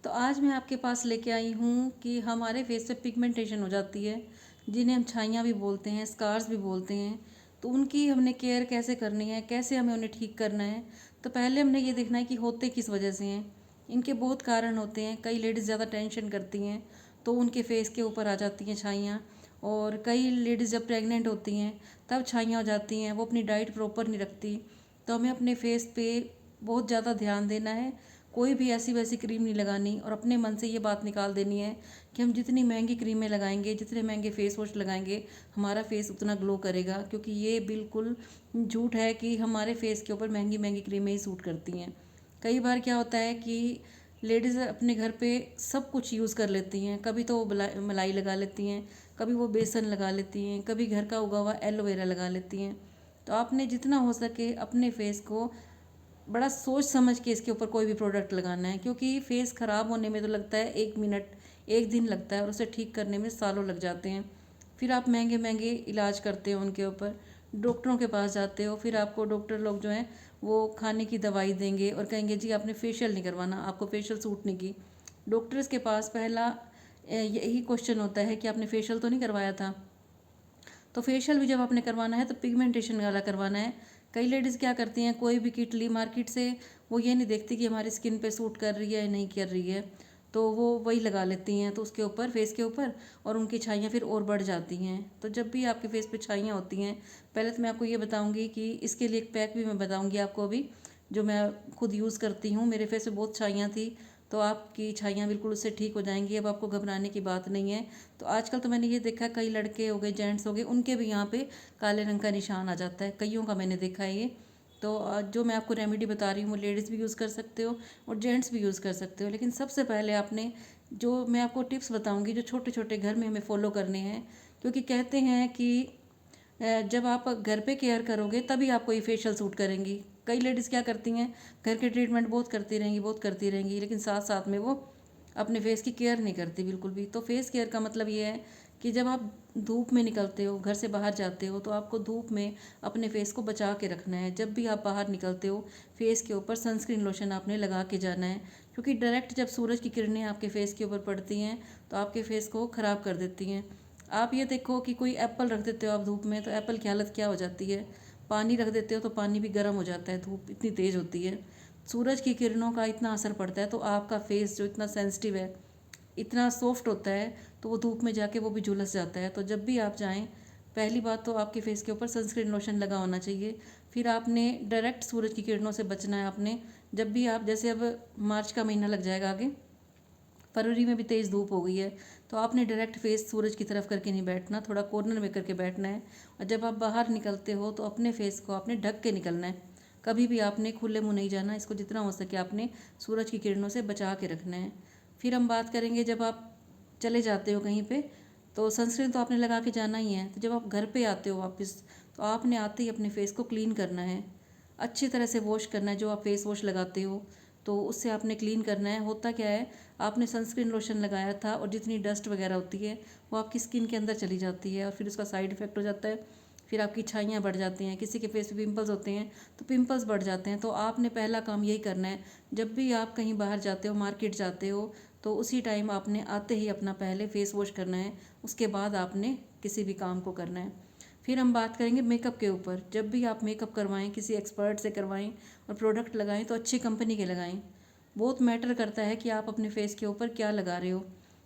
तो आज मैं आपके पास लेके आई हूँ कि हमारे फेस पे पिगमेंटेशन हो जाती है, जिन्हें हम छाइयाँ भी बोलते हैं, स्कार्स भी बोलते हैं। तो उनकी हमने केयर कैसे करनी है, कैसे हमें उन्हें ठीक करना है। तो पहले हमने ये देखना है कि होते किस वजह से हैं। इनके बहुत कारण होते हैं। कई लेडीज़ ज़्यादा टेंशन करती हैं तो उनके फेस के ऊपर आ जाती हैं छाइयाँ। और कई लेडीज़ जब प्रेग्नेंट होती हैं तब छाइयाँ हो जाती हैं, वो अपनी डाइट प्रॉपर नहीं रखती। तो हमें अपने फेस पे बहुत ज़्यादा ध्यान देना है। कोई भी ऐसी वैसी क्रीम नहीं लगानी और अपने मन से ये बात निकाल देनी है कि हम जितनी महंगी क्रीमें लगाएंगे, जितने महंगे फेस वॉश लगाएंगे, हमारा फेस उतना ग्लो करेगा। क्योंकि ये बिल्कुल झूठ है कि हमारे फेस के ऊपर महंगी महंगी क्रीमें ही सूट करती हैं। कई बार क्या होता है कि लेडीज़ अपने घर पे सब कुछ यूज़ कर लेती हैं। कभी तो वो मलाई लगा लेती हैं, कभी वो बेसन लगा लेती हैं, कभी घर का उगा हुआ एलोवेरा लगा लेती हैं। तो आपने जितना हो सके अपने फेस को बड़ा सोच समझ के इसके ऊपर कोई भी प्रोडक्ट लगाना है। क्योंकि फेस ख़राब होने में तो लगता है 1 मिनट, 1 दिन लगता है और उसे ठीक करने में सालों लग जाते हैं। फिर आप महंगे महंगे इलाज करते हो उनके ऊपर, डॉक्टरों के पास जाते हो। फिर आपको डॉक्टर लोग जो हैं वो खाने की दवाई देंगे और कहेंगे जी आपने फेशियल नहीं करवाना, आपको फेशियल सूट नहीं की। डॉक्टर्स के पास पहला यही क्वेश्चन होता है कि आपने फेशियल तो नहीं करवाया था। तो फेशियल भी जब आपने करवाना है तो पिगमेंटेशन वाला करवाना है। कई लेडीज़ क्या करती हैं, कोई भी किट ली मार्केट से, वो ये नहीं देखती कि हमारी स्किन पे सूट कर रही है या नहीं कर रही है, तो वो वही लगा लेती हैं तो उसके ऊपर, फेस के ऊपर, और उनकी छाइयाँ फिर और बढ़ जाती हैं। तो जब भी आपके फेस पे छाइयाँ होती हैं, पहले तो मैं आपको ये बताऊँगी कि इसके लिए एक पैक भी मैं बताऊँगी आपको अभी, जो मैं खुद यूज़ करती हूँ। मेरे फेस पे बहुत छाइयाँ थी, तो आपकी छाइयाँ बिल्कुल उससे ठीक हो जाएंगी। अब आपको घबराने की बात नहीं है। तो आजकल तो मैंने ये देखा, कई लड़के हो गए, जेंट्स हो गए, उनके भी यहाँ पे काले रंग का निशान आ जाता है, कईयों का मैंने देखा है ये। तो जो मैं आपको रेमेडी बता रही हूँ वो लेडीज़ भी यूज़ कर सकते हो और जेंट्स भी यूज़ कर सकते हो। लेकिन सबसे पहले आपने, जो मैं आपको टिप्स बताऊँगी, जो छोटे छोटे घर में हमें फॉलो करने हैं। क्योंकि कहते हैं कि जब आप घर पे केयर करोगे तभी आपको ये फेशियल सूट करेंगी। कई लेडीज़ क्या करती हैं, घर के ट्रीटमेंट बहुत करती रहेंगी, बहुत करती रहेंगी, लेकिन साथ साथ में वो अपने फेस की केयर नहीं करती बिल्कुल भी। तो फेस केयर का मतलब ये है कि जब आप धूप में निकलते हो, घर से बाहर जाते हो, तो आपको धूप में अपने फेस को बचा के रखना है। जब भी आप बाहर निकलते हो, फेस के ऊपर सनस्क्रीन लोशन आपने लगा के जाना है। क्योंकि डायरेक्ट जब सूरज की किरणें आपके फेस के ऊपर पड़ती हैं तो आपके फेस को ख़राब कर देती हैं। आप ये देखो कि कोई एप्पल रख देते हो आप धूप में, तो एप्पल की हालत क्या हो जाती है। पानी रख देते हो तो पानी भी गर्म हो जाता है, धूप इतनी तेज़ होती है। सूरज की किरणों का इतना असर पड़ता है, तो आपका फेस जो इतना सेंसिटिव है, इतना सॉफ्ट होता है, तो वो धूप में जाके वो भी झुलस जाता है। तो जब भी आप जाएं, पहली बात तो आपके फेस के ऊपर सनस्क्रीन लोशन लगा होना चाहिए। फिर आपने डायरेक्ट सूरज की किरणों से बचना है। आपने जब भी आप, जैसे अब मार्च का महीना लग जाएगा आगे, फरवरी में भी तेज़ धूप हो गई है, तो आपने डायरेक्ट फेस सूरज की तरफ करके नहीं बैठना, थोड़ा कॉर्नर में करके बैठना है। और जब आप बाहर निकलते हो तो अपने फेस को आपने ढक के निकलना है। कभी भी आपने खुले मुंह नहीं जाना, इसको जितना हो सके आपने सूरज की किरणों से बचा के रखना है। फिर हम बात करेंगे, जब आप चले जाते हो कहीं पे, तो सनस्क्रीन तो आपने लगा के जाना ही है। तो जब आप घर पे आते हो वापस, तो आपने आते ही अपने फेस को क्लीन करना है, अच्छी तरह से वॉश करना है। जो आप फेस वॉश लगाते हो तो उससे आपने क्लीन करना है। होता क्या है, आपने सनस्क्रीन लोशन लगाया था और जितनी डस्ट वगैरह होती है वो आपकी स्किन के अंदर चली जाती है और फिर उसका साइड इफ़ेक्ट हो जाता है। फिर आपकी छाइयाँ बढ़ जाती हैं, किसी के फेस पे पिंपल्स होते हैं तो पिंपल्स बढ़ जाते हैं। तो आपने पहला काम यही करना है, जब भी आप कहीं बाहर जाते हो, मार्केट जाते हो, तो उसी टाइम आपने आते ही अपना पहले फेस वॉश करना है। उसके बाद आपने किसी भी काम को करना है। फिर हम बात करेंगे मेकअप के ऊपर। जब भी आप मेकअप करवाएं, किसी एक्सपर्ट से करवाएं और प्रोडक्ट लगाएं तो अच्छी कंपनी के लगाएं। बहुत मैटर करता है कि आप अपने फेस के ऊपर क्या लगा रहे हो।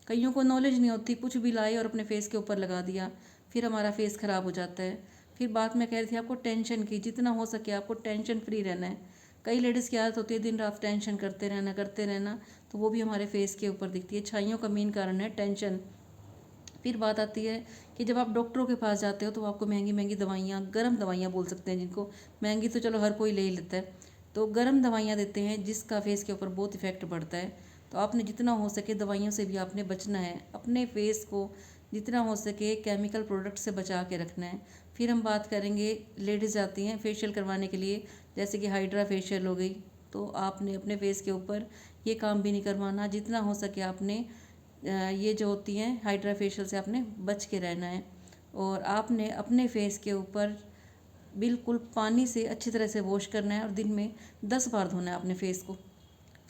कईयों को नॉलेज नहीं होती, कुछ भी लाए और अपने फेस के ऊपर लगा दिया, फिर हमारा फेस ख़राब हो जाता है। फिर बात मैं कह रही थी आपको टेंशन की, जितना हो सके आपको टेंशन फ्री रहना है। कई लेडीज़ की आदत होती है दिन रात टेंशन करते रहना, करते रहना, तो वो भी हमारे फेस के ऊपर दिखती है। छाइयों का मेन कारण है टेंशन। फिर बात आती है कि जब आप डॉक्टरों के पास जाते हो तो आपको महंगी महंगी दवाइयाँ, गर्म दवाइयाँ बोल सकते हैं जिनको, महंगी तो चलो हर कोई ले ही लेता है, तो गर्म दवाइयाँ देते हैं जिसका फेस के ऊपर बहुत इफेक्ट पड़ता है। तो आपने जितना हो सके दवाइयों से भी आपने बचना है, अपने फेस को जितना हो सके केमिकल प्रोडक्ट से बचा के रखना है। फिर हम बात करेंगे, लेडीज़ आती हैं फेशियल करवाने के लिए, जैसे कि हाइड्रा फेशियल हो गई, तो आपने अपने फेस के ऊपर ये काम भी नहीं करवाना। जितना हो सके आपने ये जो होती हैं हाइड्रा फेशियल से आपने बच के रहना है। और आपने अपने फेस के ऊपर बिल्कुल पानी से अच्छी तरह से वॉश करना है और दिन में 10 बार धोना है अपने फेस को।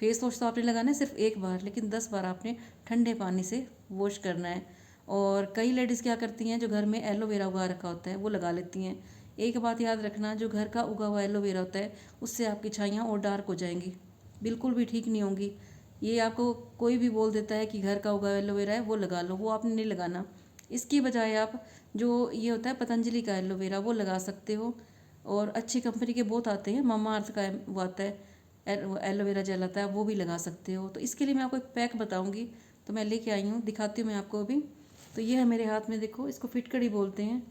फेस वॉश तो आपने लगाना है सिर्फ एक बार, लेकिन 10 बार आपने ठंडे पानी से वॉश करना है। और कई लेडीज़ क्या करती हैं, जो घर में एलोवेरा उगा रखा होता है वो लगा लेती हैं। एक बात याद रखना, जो घर का उगा हुआ एलोवेरा होता है उससे आपकी छाइयाँ और डार्क हो जाएंगी, बिल्कुल भी ठीक नहीं होंगी। ये आपको कोई भी बोल देता है कि घर का उगा हुआ एलोवेरा है वो लगा लो, वो आपने नहीं लगाना। इसकी बजाय आप जो ये होता है पतंजलि का एलोवेरा वो लगा सकते हो। और अच्छी कंपनी के बहुत आते हैं, ममा अर्थ का वो आता है एलोवेरा जेल आता है, वो भी लगा सकते हो। तो इसके लिए मैं आपको एक पैक बताऊंगी, तो मैं लेके आई हूँ, दिखाती हूँ मैं आपको अभी। तो ये है मेरे हाथ में, देखो इसको फिटकड़ी बोलते हैं,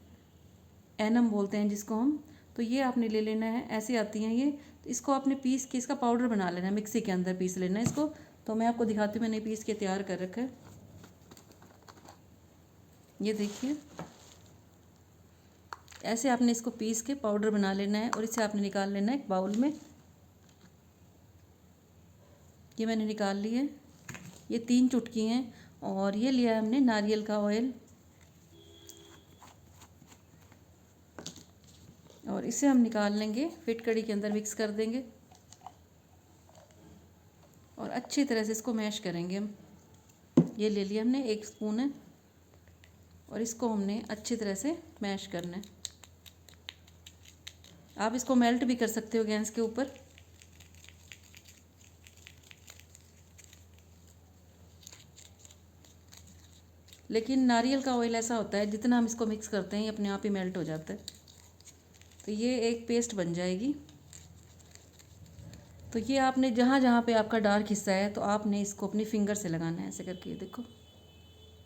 एनम बोलते हैं जिसको हम। तो ये आपने ले लेना है, ऐसे आती हैं ये। तो इसको आपने पीस के इसका पाउडर बना लेना है, मिक्सी के अंदर पीस लेना है इसको। तो मैं आपको दिखाती हूँ, मैंने पीस के तैयार कर रखा है, ये देखिए। ऐसे आपने इसको पीस के पाउडर बना लेना है और इसे आपने निकाल लेना है एक बाउल में। ये मैंने निकाल ली है, ये 3 चुटकी हैं। और ये लिया है हमने नारियल का ऑयल, और इसे हम निकाल लेंगे, फिटकड़ी के अंदर मिक्स कर देंगे और अच्छी तरह से इसको मैश करेंगे हम। ये ले लिया हमने, 1 स्पून है, और इसको हमने अच्छी तरह से मैश करना है। आप इसको मेल्ट भी कर सकते हो गैस के ऊपर। लेकिन नारियल का ऑयल ऐसा होता है, जितना हम इसको मिक्स करते हैं ये अपने आप ही मेल्ट हो जाता है। तो ये एक पेस्ट बन जाएगी। तो ये आपने जहाँ जहाँ पे आपका डार्क हिस्सा है, तो आपने इसको अपनी फिंगर से लगाना है, ऐसे करके। देखो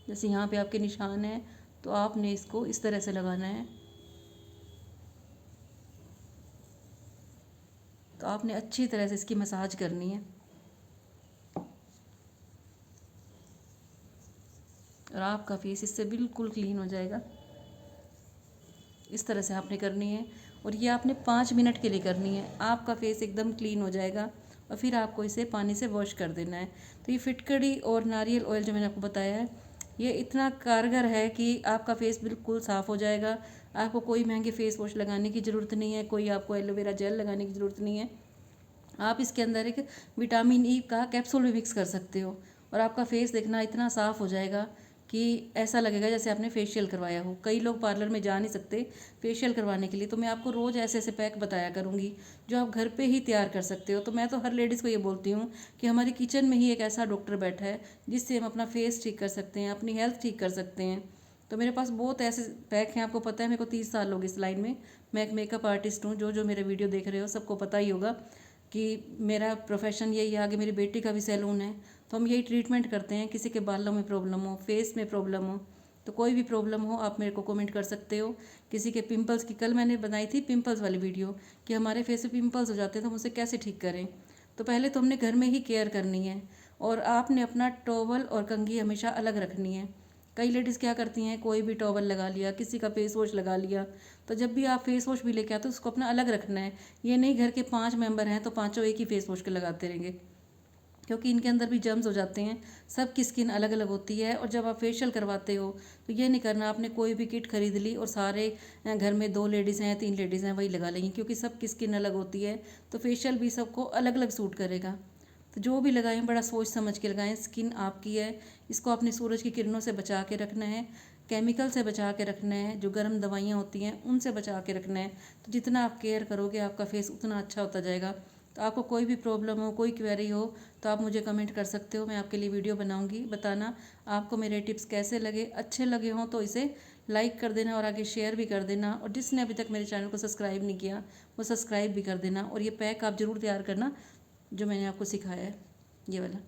जैसे यहाँ पे आपके निशान है, तो आपने इसको इस तरह से लगाना है। तो आपने अच्छी तरह से इसकी मसाज करनी है, और आपका फेस इससे बिल्कुल क्लीन हो जाएगा। इस तरह से आपने करनी है, और ये आपने 5 मिनट के लिए करनी है। आपका फेस एकदम क्लीन हो जाएगा, और फिर आपको इसे पानी से वॉश कर देना है। तो ये फिटकड़ी और नारियल ऑयल जो मैंने आपको बताया है, ये इतना कारगर है कि आपका फेस बिल्कुल साफ़ हो जाएगा। आपको कोई महंगे फेस वॉश लगाने की ज़रूरत नहीं है, कोई आपको एलोवेरा जेल लगाने की ज़रूरत नहीं है। आप इसके अंदर एक विटामिन ई का कैप्सूल भी मिक्स कर सकते हो, और आपका फेस देखना इतना साफ़ हो जाएगा कि ऐसा लगेगा जैसे आपने फेशियल करवाया हो। कई लोग पार्लर में जा नहीं सकते फेशियल करवाने के लिए, तो मैं आपको रोज़ ऐसे ऐसे पैक बताया करूँगी जो आप घर पे ही तैयार कर सकते हो। तो मैं तो हर लेडीज़ को ये बोलती हूँ कि हमारी किचन में ही एक ऐसा डॉक्टर बैठा है जिससे हम अपना फेस ठीक कर सकते हैं, अपनी हेल्थ ठीक कर सकते हैं। तो मेरे पास बहुत ऐसे पैक हैं, आपको पता है मेरे को 30 साल हो गए इस लाइन में। मैं एक मेकअप आर्टिस्ट हूँ, जो जो मेरे वीडियो देख रहे हो सबको पता ही होगा कि मेरा प्रोफेशन यही है। आगे मेरी बेटी का भी सैलून है, तो हम यही ट्रीटमेंट करते हैं। किसी के बालों में प्रॉब्लम हो, फेस में प्रॉब्लम हो, तो कोई भी प्रॉब्लम हो आप मेरे को कमेंट कर सकते हो। किसी के पिंपल्स की, कल मैंने बनाई थी पिंपल्स वाली वीडियो कि हमारे फेस पे पिंपल्स हो जाते हैं तो हम उसे कैसे ठीक करें। तो पहले तो हमने घर में ही केयर करनी है, और आपने अपना टॉवल और कंघी हमेशा अलग रखनी है। कई लेडीज़ क्या करती हैं, कोई भी टॉवल लगा लिया, किसी का फेस वॉश लगा लिया। तो जब भी आप फेस वॉश भी लेके आते हो उसको अपना अलग रखना है। ये नहीं घर के 5 मेंबर हैं तो पाँचों एक ही फेस वॉश के लगाते रहेंगे, क्योंकि इनके अंदर भी जर्म्स हो जाते हैं। सबकी स्किन अलग अलग होती है, और जब आप फेशियल करवाते हो तो ये नहीं करना आपने कोई भी किट खरीद ली और सारे घर में 2 लेडीज़ हैं 3 लेडीज़ हैं वही लगा लेंगी, क्योंकि सबकी स्किन अलग होती है। तो फेशियल भी सबको अलग अलग सूट करेगा। तो जो भी लगाएं बड़ा सोच समझ के लगाएं, स्किन आपकी है, इसको अपने सूरज की किरणों से बचा के रखना है, केमिकल से बचा के रखना है, जो गर्म दवाइयाँ होती हैं उनसे बचा के रखना है। तो जितना आप केयर करोगे आपका फेस उतना अच्छा होता जाएगा। तो आपको कोई भी प्रॉब्लम हो, कोई क्वेरी हो, तो आप मुझे कमेंट कर सकते हो, मैं आपके लिए वीडियो बनाऊंगी। बताना आपको मेरे टिप्स कैसे लगे, अच्छे लगे हों तो इसे लाइक कर देना और आगे शेयर भी कर देना। और जिसने अभी तक मेरे चैनल को सब्सक्राइब नहीं किया वो सब्सक्राइब भी कर देना। और ये पैक आप ज़रूर तैयार करना जो मैंने आपको सिखाया है, ये वाला।